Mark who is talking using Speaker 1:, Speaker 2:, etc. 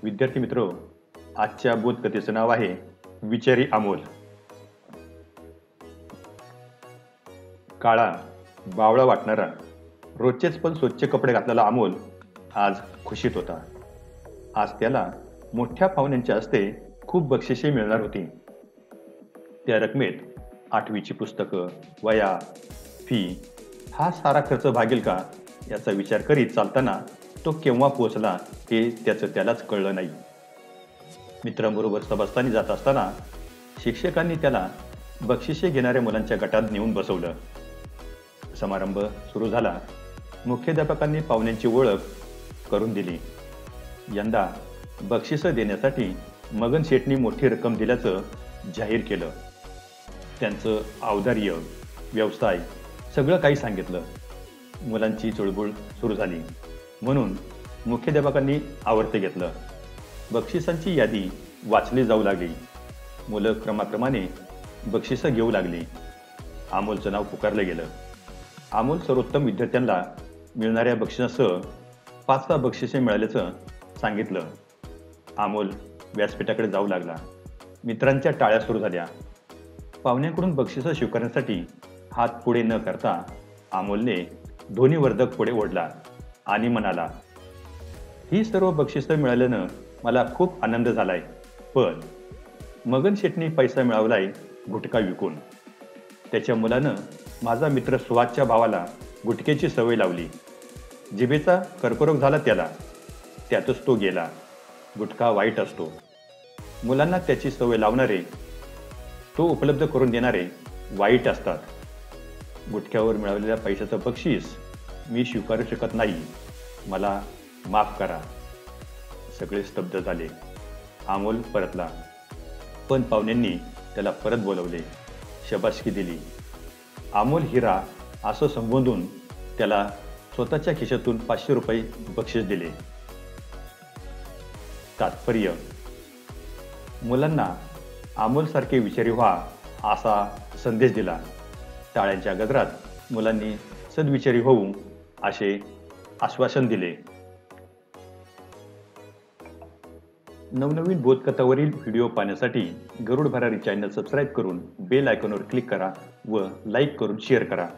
Speaker 1: विद्यार्थी मित्र, आजच्या बोधकथेचं नाव आहे विचारी अमोल. काळा, बावळा वाटणारा, रोजचेच पण स्वच्छ कपडे घातलेला अमोल आज खुशीत होता. आज त्याला मोठ्या पाहुण्यांच्या हस्ते खूप बक्षिसे मिळणार होती. त्या रकमेत 8वीची पुस्तकं, वह्या, फी हा सारा खर्च भागेल का याचा विचार करीत चालताना तो केव्हा पोहोचला हे त्याचं त्यालाच कळलं नाही. मित्रांबरोबर सबस्तानी जात असताना शिक्षकांनी त्याला बक्षिसे घेणाऱ्या मुलांच्या गटात नेऊन बसवलं. समारंभ सुरू झाला. मुख्याध्यापकांनी पाहुण्यांची ओळख करून दिली. यंदा बक्षिसं देण्यासाठी मगन शेठनी मोठी रक्कम दिल्याचं जाहीर केलं. त्यांचं औदार्य, व्यवसाय सगळं काही सांगितलं. मुलांची चुळबुळ सुरू झाली. म्हणून मुख्याध्यापकांनी आवर्त घेतलं. बक्षिसांची यादी वाचली जाऊ लागली. मुलं क्रमाक्रमाने बक्षिसं घेऊ लागली. अमोलचं नाव पुकारलं गेलं. अमोल सर्वोत्तम विद्यार्थ्यांना मिळणाऱ्या बक्षिसासह 5 बक्षिसे मिळाल्याचं सांगितलं. अमोल व्यासपीठाकडे जाऊ लागला. मित्रांच्या टाळ्या सुरू झाल्या. पाहुण्यांकडून बक्षिसं स्वीकारण्यासाठी हात पुढे न करता अमोलने ध्वनिवर्धक पुढे ओढला आणि म्हणाला, ही सर्व बक्षिसं मिळाल्यानं मला खूप आनंद झालाय, पण मगन शेठनी पैसा मिळवलाय गुटखा विकून. त्याच्या मुलानं माझा मित्र सुहासच्या भावाला गुटख्याची सवय लावली. जिभेचा कर्करोग झाला त्याला, त्यातच तो गेला. गुटखा वाईट असतो. मुलांना त्याची सवय लावणारे, तो उपलब्ध करून देणारे वाईट असतात. गुटख्यावर मिळवलेल्या पैशाचं बक्षीस मी स्वीकारू शकत नाही. मला माफ करा. सगळे स्तब्ध झाले. अमोल परतला. पण पाहुण्यांनी त्याला परत बोलवले. शबासकी दिली. अमोल हिरा असं संबोधून त्याला स्वतःच्या खिशातून 500 रुपये बक्षीस दिले. तात्पर्य, मुलांना अमोलसारखे विचारी व्हा असा संदेश दिला. टाळ्यांच्या गजरात मुलांनी सद्विचारी होऊ असे आश्वासन दिले. नवनवीन बोधकथावरील व्हिडिओ पाहण्यासाठी गरुड भरारी चॅनल सबस्क्राईब करून बेल आयकॉनवर क्लिक करा व लाईक करून शेअर करा.